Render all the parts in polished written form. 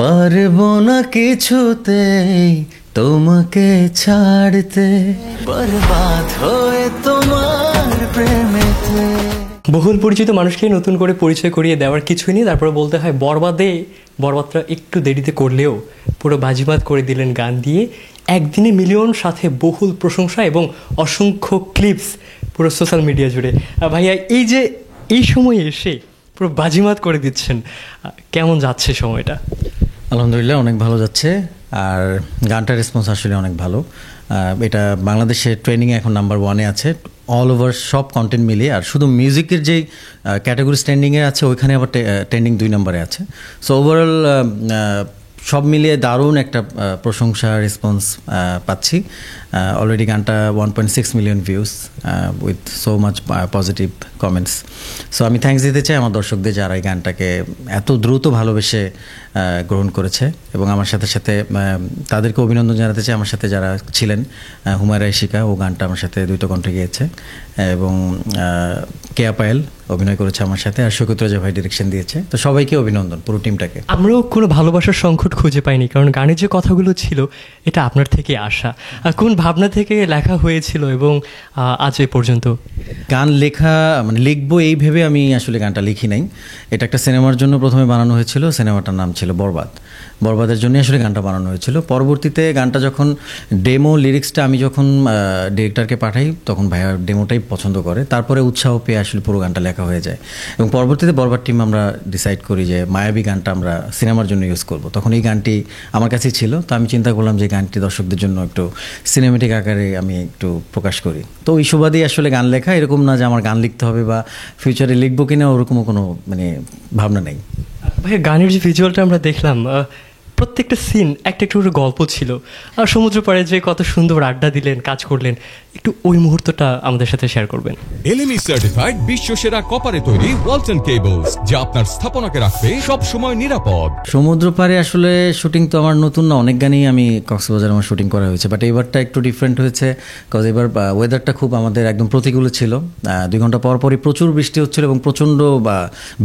পারবো না কিছুতেই তোমাকে ছাড়তে, বরবাদ হয়ে তোমার প্রেমেতে। বহুল পরিচিত মানুষকে নতুন করে পরিচয় করিয়ে দেওয়ার কিছুই নেই, তারপরে বলতে হয় বরবাদটা একটু দেরিতে করলেও পুরো বাজিমাত করে দিলেন গান দিয়ে। একদিনে মিলিয়ন, সাথে বহুল প্রশংসা এবং অসংখ্য ক্লিপস পুরো সোশ্যাল মিডিয়া জুড়ে। ভাইয়া, এই সময়ে এসে পুরো বাজিমাত করে দিচ্ছেন, কেমন যাচ্ছে সময়টা? আলহামদুলিল্লাহ, অনেক ভালো যাচ্ছে। আর গানটার রেসপন্স আসলে অনেক ভালো। এটা বাংলাদেশে ট্রেন্ডিংয়ে এখন নাম্বার 1-এ আছে অল ওভার সব কন্টেন্ট মিলিয়ে। আর শুধু মিউজিকের যেই ক্যাটাগরি ট্রেন্ডিংয়ে আছে ওইখানে আবার ট্রেন্ডিং 2 নম্বরে আছে। সো ওভারঅল সব মিলিয়ে দারুণ একটা প্রশংসা রেসপন্স পাচ্ছি। অলরেডি গানটা 1.6 million views with so much positive comments. So আমি থ্যাঙ্কস দিতে চাই আমার দর্শকদের, যারা এই গানটাকে এত দ্রুত ভালোবেসে গ্রহণ করেছে। এবং আমার সাথে সাথে তাদেরকে অভিনন্দন জানাতে চাই, আমার সাথে যারা ছিলেন। হুমায়রা ইশিকা, ও গানটা আমার সাথে দ্বৈত কণ্ঠে গিয়েছে, এবং কেয়া পায়েল অভিনয় করেছে আমার সাথে, আর শৌকত রাজা ভাই ডিরেকশন দিয়েছে। তো সবাইকে অভিনন্দন, পুরো টিমটাকে। আমরাও কোনো ভালোবাসার সংকট খুঁজে পাইনি, কারণ গানের যে কথাগুলো ছিল এটা আপনার থেকে আসা। কোন ভাবনা থেকে লেখা হয়েছিল এবং আজ এই পর্যন্ত? গান লেখা মানে লিখবো এই ভেবে আমি আসলে গানটা লিখি নাই। এটা একটা সিনেমার জন্য প্রথমে বানানো হয়েছিল। সিনেমাটার নাম ছিল বরবাদ। বরবাদের জন্যই আসলে গানটা বানানো হয়েছিল। পরবর্তীতে গানটা যখন ডেমো লিরিক্সটা আমি যখন ডিরেক্টরকে পাঠাই, তখন ভাইয়া ডেমোটাই পছন্দ করে। তারপরে উৎসাহ পেয়ে আসলে পুরো গানটা লেখা হয়ে যায়। এবং পরবর্তীতে বরবাদ টিম আমরা ডিসাইড করি যে মায়াবী গানটা আমরা সিনেমার জন্য ইউজ করব। তখন এই গানটি আমার কাছেই ছিল। তো আমি চিন্তা করলাম যে গানটি দর্শকদের জন্য একটু সিনেমেটিক আকারে আমি একটু প্রকাশ করি। তো ওই সুবাদেই আসলে গান লেখা। এরকম না যে আমার গান লিখতে হবে বা ফিউচারে লিখবো কিনা, ওরকমও কোনো মানে ভাবনা নেই। ভাই, গানের যে ভিজুয়ালটা আমরা দেখলাম, প্রত্যেকটা সিন একটা করে গল্প ছিল। আর সমুদ্র পাড়ে যে কত সুন্দর আড্ডা দিলেন, কাজ করলেন, একটু ওই মুহূর্তটা আমাদের সাথে শেয়ার করবেন। এলএমই সার্টিফাইড বিশ্ব সেরা কপারে তৈরি ওয়ালটন কেবলস, যা আপনার স্থাপনাকে রাখবে সব সময় নিরাপদ। সমুদ্র পাড়ে আসলে শুটিং তো আমার নতুন না, অনেক গানই আমি কক্সবাজারে আমার শুটিং করা হয়েছে। বাট এবারটা একটু ডিফারেন্ট হয়েছে, কজ এবার ওয়েদারটা খুব আমাদের একদম প্রতিকূল ছিল। 2 ঘন্টা পর পরই প্রচুর বৃষ্টি হচ্ছিল এবং প্রচণ্ড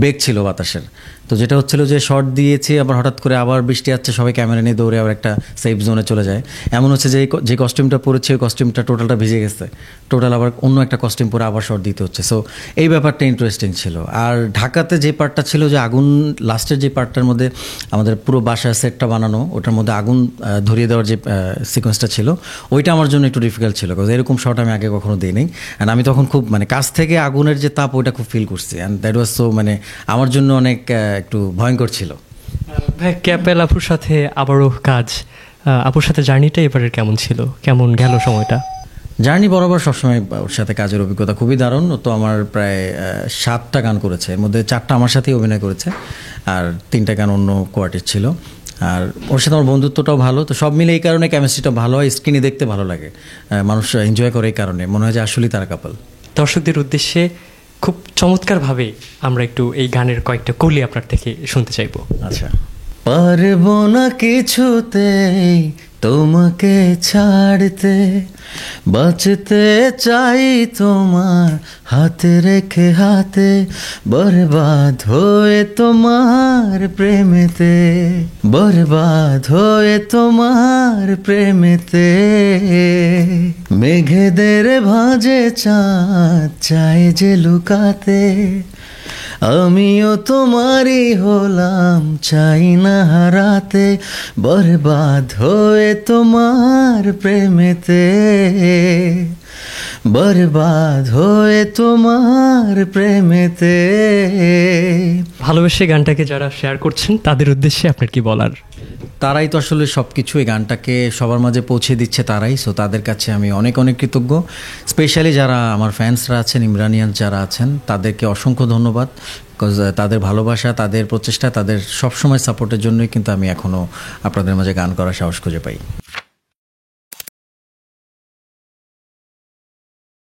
বেগ ছিল বাতাসের। তো যেটা হচ্ছিল যে শর্ট দিয়েছি, আবার হঠাৎ করে আবার বৃষ্টি আসছে, সবাই ক্যামেরা নিয়ে দৌড়ে আবার একটা সেফ জোনে চলে যায়। এমন হচ্ছে যে কস্টিউমটা পরেছে ওই কস্টিউমটা টোটালটা ভিজে গেছে, টোটাল আবার অন্য একটা কস্টিউম পরে আবার শর্ট দিতে হচ্ছে। সো এই ব্যাপারটা ইন্টারেস্টিং ছিল। আর ঢাকাতে যে পার্টটা ছিল, যে আগুন লাস্টের যে পার্টটার মধ্যে আমাদের পুরো বাসার সেটটা বানানো, ওটার মধ্যে আগুন ধরিয়ে দেওয়ার যে সিকোয়েন্সটা ছিল, ওইটা আমার জন্য একটু ডিফিকাল্ট ছিল, কারণ এরকম শর্ট আমি আগে কখনো দিইনি। অ্যান্ড আমি তখন খুব মানে কাছ থেকে আগুনের যে তাপ, ওইটা খুব ফিল করছি। অ্যান্ড দ্যাট ওয়াজ সো মানে আমার জন্য অনেক একটু ভয়ঙ্কর ছিল। ভাই, ক্যাপেল আপুর সাথে আবারও কাজ, আপুর সাথে জার্নিটা এবারের কেমন ছিল, কেমন গেল সময়টা? জার্নি বরাবর সবসময় ওর সাথে কাজের অভিজ্ঞতা খুবই দারুণ। ও তো আমার প্রায় 7টা গান করেছে, এর মধ্যে 4টা আমার সাথেই অভিনয় করেছে, আর 3টা গান অন্য কোয়ার্টির ছিল। আর ওর সাথে আমার বন্ধুত্বটাও ভালো। তো সব মিলে এই কারণে কেমিস্ট্রিটা ভালো হয়, স্ক্রিনে দেখতে ভালো লাগে, মানুষ এনজয় করে। এই কারণে মনে হয় যে আসলেই তারা কাপল। দর্শকদের উদ্দেশ্যে খুব চমৎকারভাবে আমরা একটু এই গানের কয়েকটা কলি আপনার থেকে শুনতে চাইবো। আচ্ছা। পারবো না কিছুতেই তোমাকে ছাড়তে, বাঁচতে চাই তোমার হাতে রেখে হাতে, বরবাদ হয়ে তোমার প্রেমেতে, বরবাদ হয়ে তোমার প্রেমেতে। মেঘেদের ভাঁজে চাঁদ চায় যে লুকাতে, আমিও তোমারই হলাম, চাই না হারাতে, বরবাদ হয়ে তোমার প্রেমেতে, বরবাদ হয়ে তোমার প্রেমেতে। ভালোবেসে গানটাকে যারা শেয়ার করছেন তাদের উদ্দেশ্যে আপনার কি বলার? তারাই তো আসলে সব কিছু এই গানটাকে সবার মাঝে পৌঁছে দিচ্ছে, তারাই। সো তাদের কাছে আমি অনেক অনেক কৃতজ্ঞ। স্পেশালি যারা আমার ফ্যান্সরা আছেন, ইমরানিয়ান যারা আছেন, তাদেরকে অসংখ্য ধন্যবাদ। বিকজ তাদের ভালোবাসা, তাদের প্রচেষ্টা, তাদের সবসময় সাপোর্টের জন্যই কিন্তু আমি এখনও আপনাদের মাঝে গান করার সাহস খুঁজে পাই।